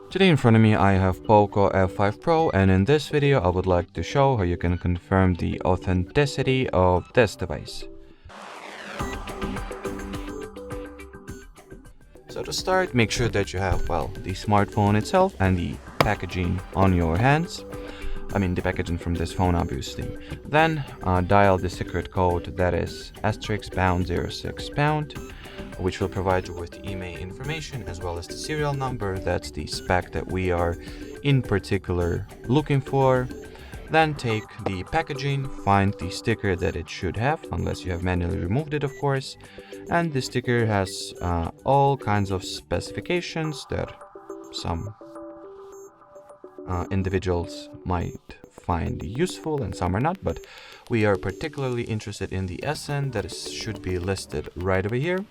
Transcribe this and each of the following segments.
Today in front of me I have POCO F5 Pro, and in this video I would like to show how you can confirm the authenticity of this device. So to start, make sure that you have, the smartphone itself and the packaging on your hands. The packaging from this phone, obviously. Then dial the secret code, that is *#06#, which will provide you with the email information as well as the serial number. That's the spec that we are in particular looking for. Then take the packaging, find the sticker that it should have, unless you have manually removed it, of course. And the sticker has all kinds of specifications that some individuals might find useful and some are not, but we are particularly interested in the SN that should be listed right over here,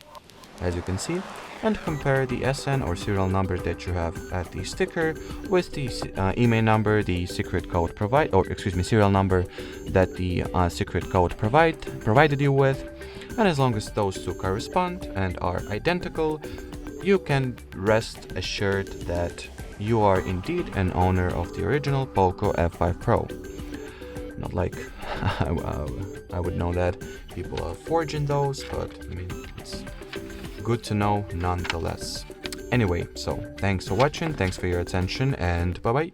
as you can see, and compare the SN or serial number that you have at the sticker with the email number the secret code serial number that the secret code provided you with. And as long as those two correspond and are identical, you can rest assured that you are indeed an owner of the original POCO F5 Pro. Not like I would know that people are forging those, but it's good to know nonetheless. Anyway, so thanks for watching, thanks for your attention, and bye bye.